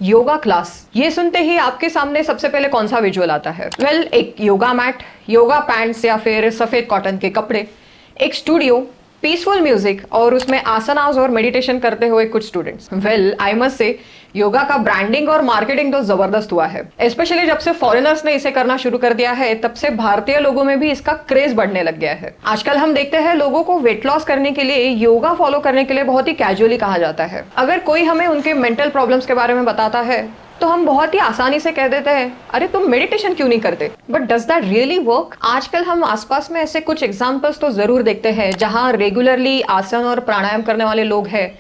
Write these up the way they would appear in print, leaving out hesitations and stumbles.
Yoga class, ये सुनते ही आपके सामने सबसे पहले कौन सा विजुअल आता है? वेल, एक योगा मैट, योगा पैंट्स या फिर सफेद कॉटन के कपड़े, एक स्टूडियो, पीसफुल म्यूजिक और उसमें आसनास और मेडिटेशन करते हुए कुछ students. Well, I must say yoga का ब्रांडिंग और मार्केटिंग तो जबरदस्त हुआ है। स्पेशली जब से फॉरेनर्स ने इसे करना शुरू कर दिया है, तब से भारतीय लोगों में भी इसका क्रेज बढ़ने लग गया है। आजकल हम देखते हैं लोगों को वेट लॉस करने के लिए योगा फॉलो करने के लिए बहुत ही कैजुअली कहा जाता है। अगर कोई हमें उनके मेंटल प्रॉब्लम्स के बारे में बताता है तो हम बहुत ही आसानी से कह देते हैं, अरे तुम मेडिटेशन क्यों नहीं करते? But does that really work? आजकल हम आसपास में ऐसे कुछ एग्जांपल्स तो जरूर देखते हैं जहां रेगुलरली आसन और प्राणायाम करने वाले लोग हैं,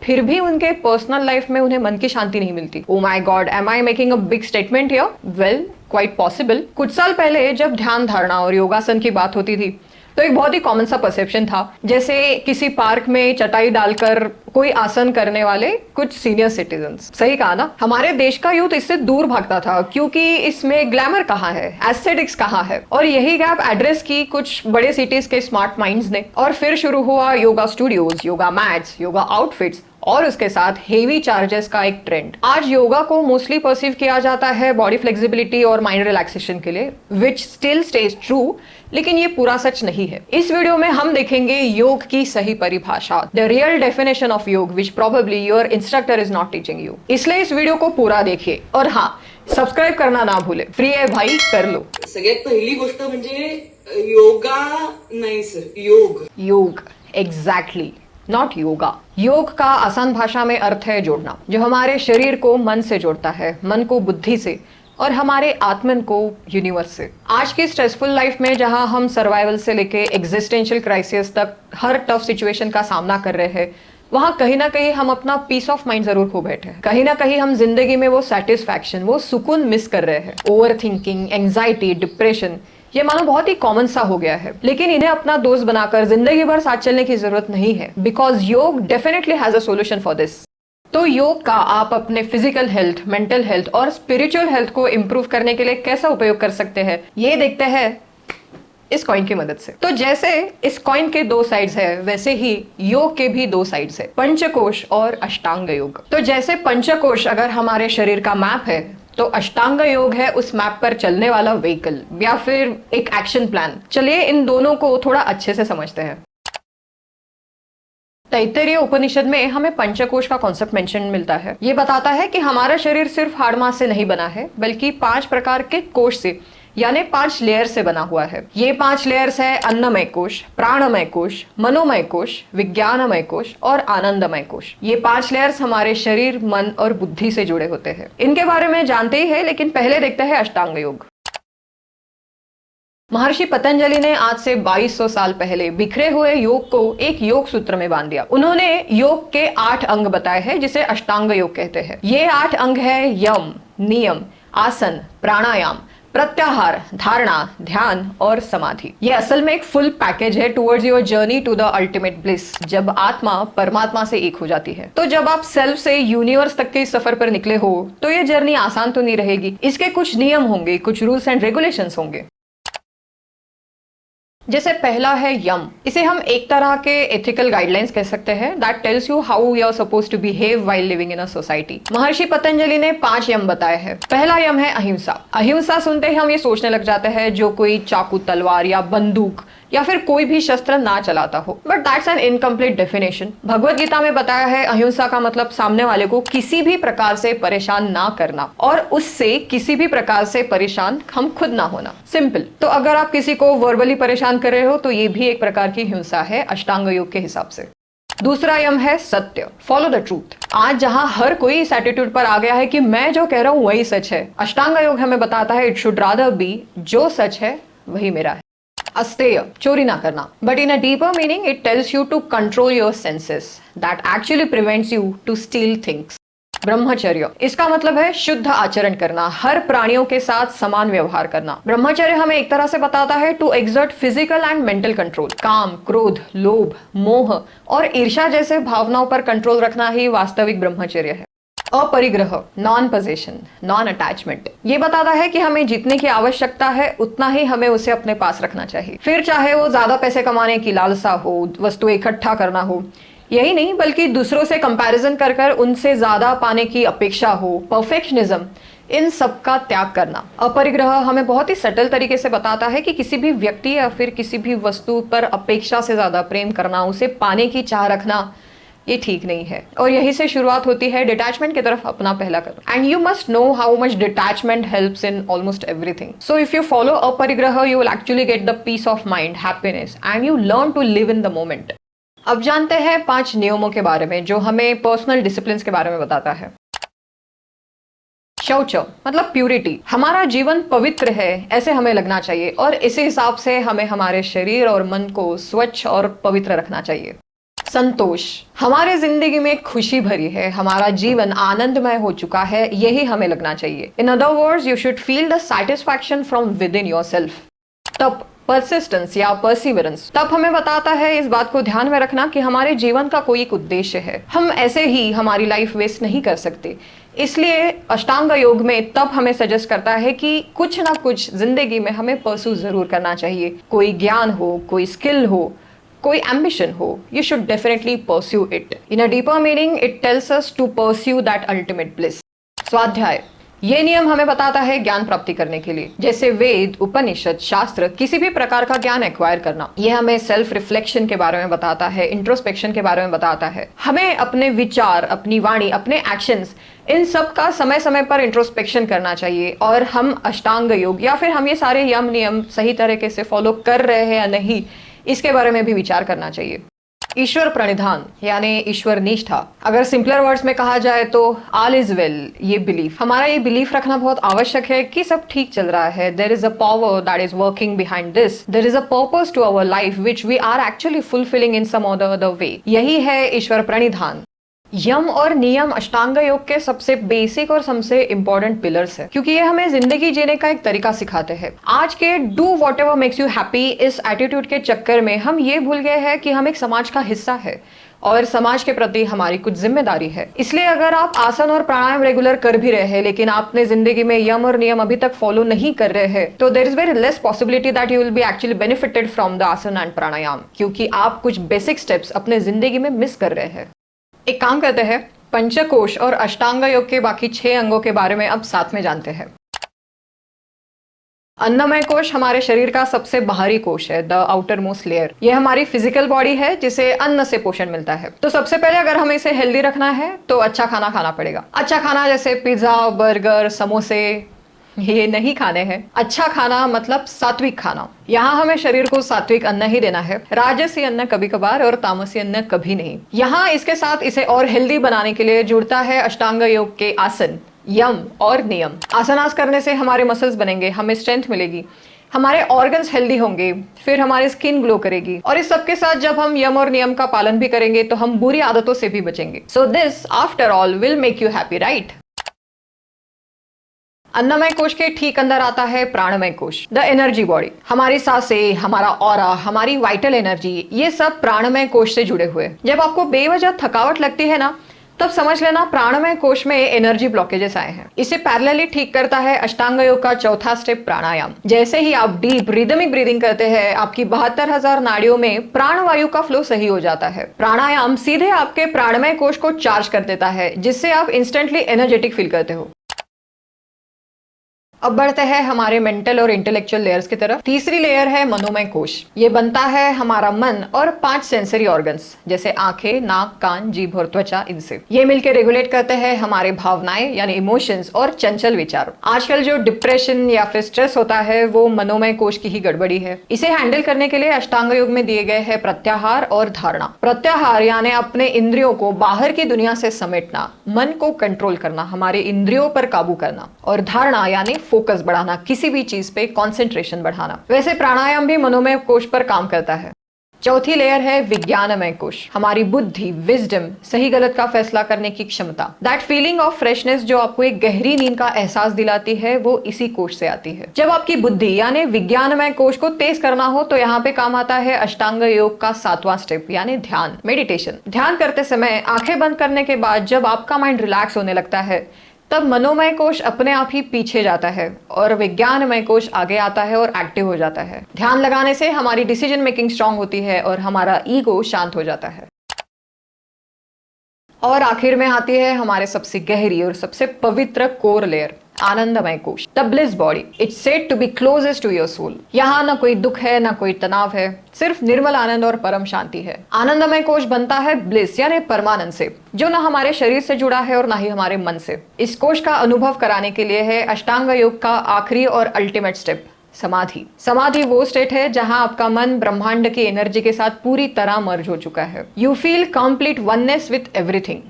फिर भी उनके पर्सनल लाइफ में उन्हें मन की शांति नहीं मिलती। Oh my God, am I making a big statement here? Well, quite possible. कुछ साल पहले जब ध्यान धारणा और योगासन की बात होती थी तो एक बहुत ही कॉमन सा परसेप्शन था, जैसे किसी पार्क में चटाई डालकर कोई आसन करने वाले कुछ सीनियर सिटीजन्स। सही कहा ना? हमारे देश का यूथ इससे दूर भागता था क्योंकि इसमें ग्लैमर कहाँ है, एस्थेटिक्स कहाँ है। और यही गैप एड्रेस की कुछ बड़े सिटीज के स्मार्ट माइंड्स ने, और फिर शुरू हुआ yoga studios, yoga mats, yoga outfits और उसके साथ हेवी चार्जेस का एक ट्रेंड। आज योगा को मोस्टली परसीव किया जाता है बॉडी फ्लेक्सिबिलिटी और माइंड रिलैक्सेशन के लिए, विच स्टिल स्टेज ट्रू, लेकिन ये पूरा सच नहीं है। इस वीडियो में हम देखेंगे योग की सही परिभाषा, the real definition of yoga, which probably your instructor is not teaching you. इसलिए इस वीडियो को पूरा देखिए और हाँ, सब्सक्राइब करना ना भूले, फ्री है भाई, कर लो। सगळ्यात पहिली गोष्ट म्हणजे योगा नाही सर, योग। योग, एग्जैक्टली, नॉट योगा। योग का आसान भाषा में अर्थ है जोड़ना, जो हमारे शरीर को मन से जोड़ता है, मन को बुद्धि से और हमारे आत्मन को यूनिवर्स से। आज की स्ट्रेसफुल लाइफ में जहां हम सर्वाइवल से लेके एग्जिस्टेंशियल क्राइसिस तक हर टफ सिचुएशन का सामना कर रहे हैं, वहां कहीं ना कहीं हम अपना पीस ऑफ माइंड जरूर खो बैठे हैं। कहीं ना कहीं हम जिंदगी में वो सेटिस्फैक्शन, वो सुकून मिस कर रहे हैं। ओवर थिंकिंग, एंग्जाइटी, डिप्रेशन, ये मानो बहुत ही कॉमन सा हो गया है। लेकिन इन्हें अपना दोस्त बनाकर जिंदगी भर साथ चलने की जरूरत नहीं है, बिकॉज योग definitely has a solution for this. तो योग का आप अपने फिजिकल हेल्थ, मेंटल हेल्थ और स्पिरिचुअल हेल्थ को इंप्रूव करने के लिए कैसा उपयोग कर सकते हैं, ये देखते हैं इस कॉइन की मदद से। तो जैसे इस कॉइन के दो साइड्स है, वैसे ही योग के भी दो साइड्स है, पंचकोश और अष्टांग योग। तो जैसे पंचकोश अगर हमारे शरीर का मैप है, तो अष्टांग योग है उस मैप पर चलने वाला व्हीकल या फिर एक एक्शन प्लान। चलिए इन दोनों को थोड़ा अच्छे से समझते हैं। तैत्तिरीय उपनिषद में हमें पंचकोश का कॉन्सेप्ट मेंशन मिलता है। ये बताता है कि हमारा शरीर सिर्फ हाड़ मांस से नहीं बना है, बल्कि 5 प्रकार के कोश से, यानी 5 लेयर से बना हुआ है। ये 5 लेयर्स है अन्नमय कोश, प्राणमय कोश, मनोमय कोश, विज्ञानमय कोश और आनंदमय कोश। ये 5 लेयर्स हमारे शरीर, मन और बुद्धि से जुड़े होते हैं। इनके बारे में जानते ही है, लेकिन पहले देखते हैं अष्टांग योग। महर्षि पतंजलि ने आज से 2200 साल पहले बिखरे हुए योग को एक योग सूत्र में बांध दिया। उन्होंने योग के 8 अंग बताए हैं, जिसे अष्टांग योग कहते हैं। ये 8 अंग है यम, नियम, आसन, प्राणायाम, प्रत्याहार, धारणा, ध्यान और समाधि। ये असल में एक फुल पैकेज है towards your journey to the ultimate bliss, जब आत्मा परमात्मा से एक हो जाती है। तो जब आप सेल्फ से यूनिवर्स तक के सफर पर निकले हो, तो ये जर्नी आसान तो नहीं रहेगी। इसके कुछ नियम होंगे, कुछ रूल्स एंड रेगुलेशंस होंगे। जैसे पहला है यम। इसे हम एक तरह के एथिकल गाइडलाइंस कह सकते हैं, that tells you how you are supposed to behave while living in a society. Maharshi Patanjali ने 5 यम बताए हैं। पहला यम है अहिंसा। अहिंसा सुनते ही हम ये सोचने लग जाते हैं जो कोई चाकू, तलवार या बंदूक या फिर कोई भी शस्त्र ना चलाता हो, but that's an incomplete definition. Bhagavad Gita में बताया है अहिंसा का मतलब सामने वाले को किसी भी प्रकार से परेशान ना करना और उससे किसी भी प्रकार से परेशान हम खुद ना होना। सिंपल। तो अगर आप किसी को वर्बली परेशान कर रहे हो तो ये भी एक प्रकार की हिंसा है अष्टांग योग के हिसाब से। दूसरा यम है सत्य, फॉलो द ट्रूथ। आज जहां हर कोई इस एटीट्यूड पर आ गया है कि मैं जो कह रहा हूं वही सच है, अष्टांग योग हमें बताता है इट शुड रादर बी जो सच है वही मेरा है। अस्तेय, चोरी ना करना, but in a deeper meaning it tells you to control your senses, that actually prevents you to steal things. ब्रह्मचर्य, इसका मतलब है शुद्ध आचरण करना, हर प्राणियों के साथ समान व्यवहार करना। ब्रह्मचर्य हमें एक तरह से बताता है to exert physical and mental control. काम, क्रोध, लोभ, मोह और ईर्ष्या जैसे भावनाओं पर कंट्रोल रखना ही वास्तविक ब्रह्मचर्य है। अपरिग्रह, नॉन पोजेशन, नॉन अटैचमेंट, ये बताता है कि हमें जितने की आवश्यकता है उतना ही हमें उसे अपने पास रखना चाहिए, फिर चाहे वो ज्यादा पैसे कमाने की लालसा हो, वस्तु इकट्ठा करना हो यही नहीं बल्कि दूसरों से कंपैरिजन कर कर उनसे ज्यादा पाने की अपेक्षा हो, परफेक्शनिज्म, इन सब का त्याग करना। अपरिग्रह हमें बहुत ही सटल तरीके से बताता है कि किसी भी व्यक्ति या फिर किसी भी वस्तु पर अपेक्षा से ज्यादा प्रेम करना, उसे पाने की चाह रखना, ये ठीक नहीं है। और यही से शुरुआत होती है डिटैचमेंट की तरफ अपना पहला कदम। And you must know how much detachment helps in almost everything. So if you follow aparigraha you will actually get the peace of mind, happiness and you learn to live in the moment. अब जानते हैं 5 नियमों के बारे में जो हमें personal discipline के बारे में बताता है। शौच मतलब प्यूरिटी, हमारा जीवन पवित्र है ऐसे हमें लगना चाहिए और इसी हिसाब से हमें हमारे शरीर और मन को स्वच्छ और पवित्र रखना चाहिए। संतोष, हमारे जिंदगी में खुशी भरी है, हमारा जीवन आनंदमय हो चुका है, यही हमें लगना चाहिए। In other words you should feel the satisfaction from with in your self. तप, परसिस्टेंस या परसिवरेंस, तप हमें बताता है इस बात को ध्यान में रखना कि हमारे जीवन का कोई एक उद्देश्य है, हम ऐसे ही हमारी लाइफ वेस्ट नहीं कर सकते। इसलिए अष्टांग योग में तप हमें सजेस्ट करता है कि कुछ ना कुछ जिंदगी में हमें परस्यू जरूर करना चाहिए। कोई ज्ञान हो, कोई स्किल हो, कोई एम्बिशन हो, you should definitely pursue it. In a deeper meaning, it tells us to pursue that ultimate bliss. स्वाध्याय, ये नियम हमें बताता है ज्ञान प्राप्ति करने के लिए, जैसे वेद, उपनिषद, शास्त्र, किसी भी प्रकार का ज्ञान एक्वायर करना। यह हमें सेल्फ रिफ्लेक्शन के बारे में बताता है, इंट्रोस्पेक्शन के बारे में बताता है। हमें अपने विचार, अपनी वाणी, अपने एक्शंस, इन सब का समय समय पर इंट्रोस्पेक्शन करना चाहिए और हम अष्टांग योग या फिर हम ये सारे यम नियम सही तरीके से फॉलो कर रहे हैं या नहीं, इसके बारे में भी विचार करना चाहिए। ईश्वर प्रणिधान यानी ईश्वर निष्ठा, अगर सिंपलर वर्ड्स में कहा जाए तो ऑल इज वेल, ये बिलीफ, हमारा ये बिलीफ रखना बहुत आवश्यक है कि सब ठीक चल रहा है। There is a power that is working behind this, there is a purpose to our life which we are actually fulfilling in some other way. यही है ईश्वर प्रणिधान। यम और नियम अष्टांग योग के सबसे बेसिक और सबसे इंपॉर्टेंट पिलर्स है, क्योंकि ये हमें जिंदगी जीने का एक तरीका सिखाते हैं। आज के do what ever makes you happy इस एटीट्यूड के चक्कर में हम ये भूल गए हैं कि हम एक समाज का हिस्सा है और समाज के प्रति हमारी कुछ जिम्मेदारी है। इसलिए अगर आप आसन और प्राणायाम रेगुलर कर भी रहे हैं लेकिन आपने जिंदगी में यम और नियम अभी तक फॉलो नहीं कर रहे हैं, तो there is very less possibility that you will be actually benefited from the asana and pranayama, क्योंकि आप कुछ बेसिक स्टेप्स अपने जिंदगी में मिस कर रहे हैं। एक काम करते हैं, पंचकोश और अष्टांग योग के बाकी 6 अंगों के बारे में अब साथ में जानते हैं। अन्नमय कोश हमारे शरीर का सबसे बाहरी कोश है, द आउटर मोस्ट लेयर। यह हमारी फिजिकल बॉडी है जिसे अन्न से पोषण मिलता है। तो सबसे पहले अगर हमें इसे हेल्दी रखना है तो अच्छा खाना खाना पड़ेगा। अच्छा खाना जैसे पिज्जा, बर्गर, समोसे, ये नहीं खाने हैं। अच्छा खाना मतलब सात्विक खाना। यहाँ हमें शरीर को सात्विक अन्न ही देना है, राजसी अन्न कभी कभार और तामसी अन्न कभी नहीं। यहाँ इसके साथ इसे और हेल्दी बनाने के लिए जुड़ता है अष्टांग योग के आसन, यम और नियम। आसनास करने से हमारे मसल्स बनेंगे, हमें स्ट्रेंथ मिलेगी, हमारे ऑर्गन्स हेल्दी होंगे, फिर हमारी स्किन ग्लो करेगी। और इस सबके साथ जब हम यम और नियम का पालन भी करेंगे तो हम बुरी आदतों से भी बचेंगे। So this after all will make you happy, right? Annamaya Kosha के ठीक अंदर आता है प्राणमय कोश, द एनर्जी बॉडी। हमारी सांसें, हमारा ऑरा, हमारी वाइटल एनर्जी, ये सब प्राणमय कोश से जुड़े हुए। जब आपको बेवजह थकावट लगती है ना, तब समझ लेना प्राणमय कोश में एनर्जी ब्लॉकेजेस आए हैं। इसे पैरेलली ठीक करता है अष्टांग योग का चौथा स्टेप प्राणायाम। जैसे ही आप डीप रिदमिक ब्रीदिंग करते हैं, आपकी 72,000 नाड़ियों में प्राणवायु का फ्लो सही हो जाता है। प्राणायाम सीधे आपके प्राणमय कोश को चार्ज कर देता है, जिससे आप इंस्टेंटली एनर्जेटिक फील करते हो। अब बढ़ते हैं हमारे मेंटल और इंटेलेक्चुअल लेयर्स की तरफ। तीसरी लेयर है मनोमय कोश। ये बनता है हमारा मन और 5 सेंसरी ऑर्गन्स जैसे आंखें, नाक, कान, जीभ और त्वचा, इनसे। ये मिलकर रेगुलेट करते हैं हमारे भावनाएं यानी इमोशंस और चंचल विचार। आजकल जो डिप्रेशन या फिर स्ट्रेस होता है वो मनोमय कोश की ही गड़बड़ी है। इसे हैंडल करने के लिए अष्टांग योग में दिए गए हैं प्रत्याहार और धारणा। प्रत्याहार यानी अपने इंद्रियों को बाहर की दुनिया से समेटना, मन को कंट्रोल करना, हमारे इंद्रियों पर काबू करना। और धारणा यानी फोकस बढ़ाना, किसी भी चीज पे कंसंट्रेशन बढ़ाना। वैसे प्राणायाम भी मनोमय कोश पर काम करता है। चौथी लेयर है विज्ञानमय कोश। हमारी बुद्धि, विजडम, सही गलत का फैसला करने की क्षमता, दैट फीलिंग ऑफ फ्रेशनेस जो आपको एक गहरी नींद का एहसास दिलाती है, वो इसी कोश से आती है। जब आपकी बुद्धि यानी विज्ञानमय कोश को तेज करना हो तो यहाँ पे काम आता है अष्टांग योग का 7वां स्टेप यानी ध्यान, मेडिटेशन। ध्यान करते समय आंखें बंद करने के बाद जब आपका माइंड रिलैक्स होने लगता है, तब मनोमय कोश अपने आप ही पीछे जाता है और विज्ञानमय कोश आगे आता है और एक्टिव हो जाता है। ध्यान लगाने से हमारी डिसीजन मेकिंग स्ट्रांग होती है और हमारा ईगो शांत हो जाता है। और आखिर में आती है हमारे सबसे गहरी और सबसे पवित्र कोर लेयर, आनंदमय कोश, the bliss body. It's said to be closest to your soul. यहाँ ना कोई दुख है, ना कोई तनाव है, सिर्फ निर्मल आनंद और परम शांति है। आनंदमय कोश बनता है ब्लिस यानी परमानंद से, जो ना हमारे शरीर से जुड़ा है और ना ही हमारे मन से। इस कोश का अनुभव कराने के लिए है अष्टांग योग का आखिरी और अल्टीमेट स्टेप, समाधि। समाधि वो स्टेट है जहां आपका मन ब्रह्मांड की एनर्जी के साथ पूरी तरह मर्ज हो चुका है। You feel complete oneness with everything.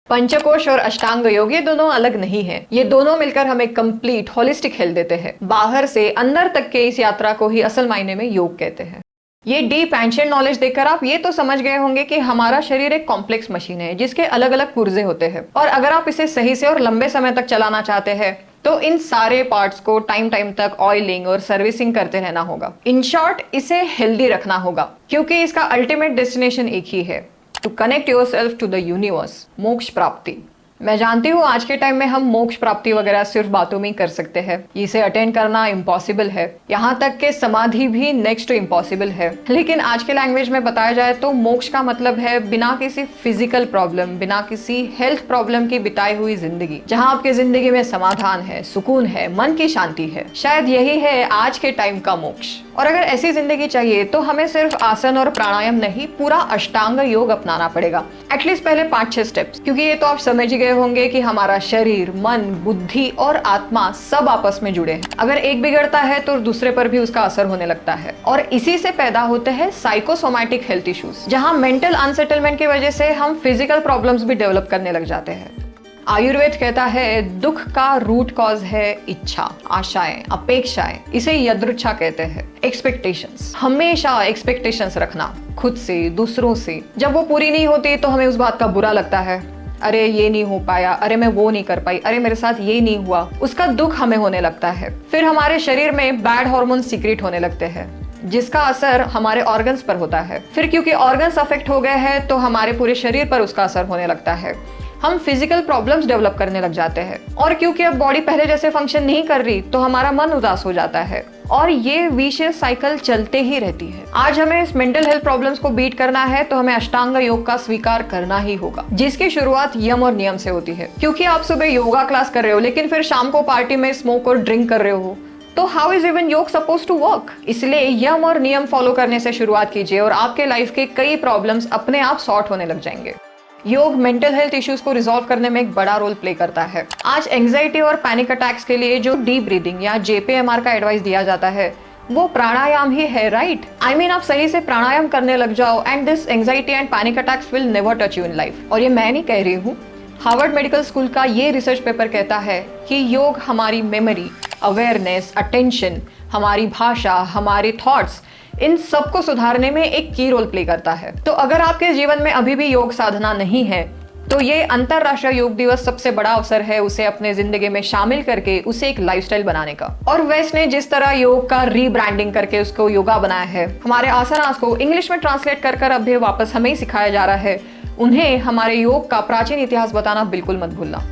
Panchakosha और अष्टांग योग ये दोनों अलग नहीं हैं। ये दोनों मिलकर हमें कंप्लीट होलिस्टिक हेल्थ देते हैं। बाहर से अंदर तक के इस यात्रा को ही असल मायने में योग कहते हैं। ये डीप एंशिएंट नॉलेज देखकर आप ये तो समझ गए होंगे कि हमारा शरीर एक कॉम्प्लेक्स मशीन है जिसके अलग अलग पुर्जे होते हैं, और अगर आप इसे सही से और लंबे समय तक चलाना चाहते हैं तो इन सारे पार्ट्स को टाइम टाइम तक ऑयलिंग और सर्विसिंग करते रहना होगा। इन शॉर्ट, इसे हेल्दी रखना होगा, क्योंकि इसका अल्टीमेट डेस्टिनेशन एक ही है, to connect yourself to the universe, मोक्ष प्राप्ति। मैं जानती हूँ आज के टाइम में हम मोक्ष प्राप्ति वगैरह सिर्फ बातों में ही कर सकते हैं, इसे अटेंड करना इम्पॉसिबल है, यहाँ तक के समाधि भी नेक्स्ट टू इम्पॉसिबल है। लेकिन आज के लैंग्वेज में बताया जाए तो मोक्ष का मतलब है बिना किसी फिजिकल प्रॉब्लम, बिना किसी हेल्थ प्रॉब्लम की बिताई हुई जिंदगी, जहाँ आपके जिंदगी में समाधान है, सुकून है, मन की शांति है। शायद यही है आज के टाइम का मोक्ष। और अगर ऐसी जिंदगी चाहिए तो हमें सिर्फ आसन और प्राणायाम नहीं, पूरा अष्टांग योग अपनाना पड़ेगा। एटलीस्ट पहले 5-6 स्टेप्स, क्योंकि ये तो आप समझ ही गए होंगे कि हमारा शरीर, मन, बुद्धि और आत्मा सब आपस में जुड़े हैं। अगर एक बिगड़ता है तो दूसरे पर भी उसका असर होने लगता है, और इसी से पैदा होते हैं साइकोसोमैटिक हेल्थ इश्यूज, जहाँ मेंटल अनसेटलमेंट की वजह से हम फिजिकल प्रॉब्लम्स भी डेवलप करने लग जाते हैं। आयुर्वेद कहता है दुख का रूट कॉज है इच्छा, आशाएं, अपेक्षाएं। इसे यदृच्छा कहते हैं, एक्सपेक्टेशंस। हमेशा एक्सपेक्टेशंस रखना खुद से, दूसरों से। जब वो पूरी नहीं होती तो हमें उस बात का बुरा लगता है, अरे ये नहीं हो पाया, अरे मैं वो नहीं कर पाई, अरे मेरे साथ ये नहीं हुआ। उसका दुख हमें होने लगता है। फिर हमारे शरीर में बैड हार्मोन सीक्रेट होने लगते हैं, जिसका असर हमारे ऑर्गन्स पर होता है। फिर क्योंकि ऑर्गन्स अफेक्ट हो गए हैं तो हमारे पूरे शरीर पर उसका असर होने लगता है। हम फिजिकल प्रॉब्लम्स डेवलप करने लग जाते हैं, और क्योंकि अब बॉडी पहले जैसे फंक्शन नहीं कर रही तो हमारा मन उदास हो जाता है, और ये विशियस साइकिल चलते ही रहती है। आज हमें इस मेंटल हेल्थ प्रॉब्लम्स को बीट करना है तो हमें अष्टांग योग का स्वीकार करना ही होगा, जिसकी शुरुआत यम और नियम से होती है। क्योंकि आप सुबह योगा क्लास कर रहे हो लेकिन फिर शाम को पार्टी में स्मोक और ड्रिंक कर रहे हो, तो हाउ इज इवन योग सपोज टू वर्क? इसलिए यम और नियम फॉलो करने से शुरुआत कीजिए और आपके लाइफ के कई प्रॉब्लम्स अपने आप सॉर्ट होने लग जाएंगे। योग मेंटल हेल्थ इश्यूज को रिजॉल्व करने में एक बड़ा रोल प्ले करता है। आज एंजाइटी और पैनिक अटैक्स के लिए जो डीप ब्रीदिंग या JPMR का एडवाइस दिया जाता है वो प्राणायाम ही है, राइट? आई मीन आप सही से प्राणायाम करने लग जाओ and this anxiety and panic attacks will never touch you in life. और ये मैं नहीं कह रही हूँ, हार्वर्ड मेडिकल स्कूल का ये रिसर्च पेपर कहता है कि योग हमारी मेमोरी, अवेयरनेस, अटेंशन, हमारी भाषा, हमारे थॉट्स, इन सबको सुधारने में एक की रोल प्ले करता है। तो अगर आपके जीवन में अभी भी योग साधना नहीं है तो ये अंतरराष्ट्रीय योग दिवस सबसे बड़ा अवसर है उसे अपने जिंदगी में शामिल करके उसे एक लाइफस्टाइल बनाने का। और वेस्ट ने जिस तरह योग का रीब्रांडिंग करके उसको योगा बनाया है, हमारे आसनास को इंग्लिश में ट्रांसलेट कर अब भी वापस हमें ही सिखाया जा रहा है, उन्हें हमारे योग का प्राचीन इतिहास बताना बिल्कुल मत भूलना।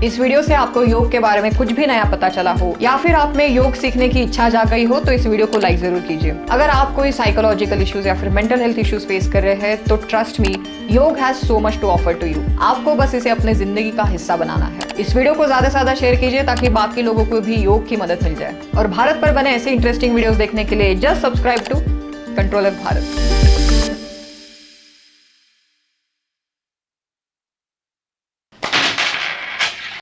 इस वीडियो से आपको योग के बारे में कुछ भी नया पता चला हो या फिर आप में योग सीखने की इच्छा जाग गई हो तो इस वीडियो को लाइक जरूर कीजिए। अगर आप कोई साइकोलॉजिकल इश्यूज या फिर मेंटल हेल्थ इश्यूज फेस कर रहे हैं तो trust me, yoga has so much to offer to you. आपको बस इसे अपने जिंदगी का हिस्सा बनाना है। इस वीडियो को ज्यादा से ज्यादा शेयर कीजिए ताकि बाकी लोगों को भी योग की मदद मिल जाए। और भारत पर बने ऐसे इंटरेस्टिंग वीडियोस देखने के लिए just subscribe to control of Bharat.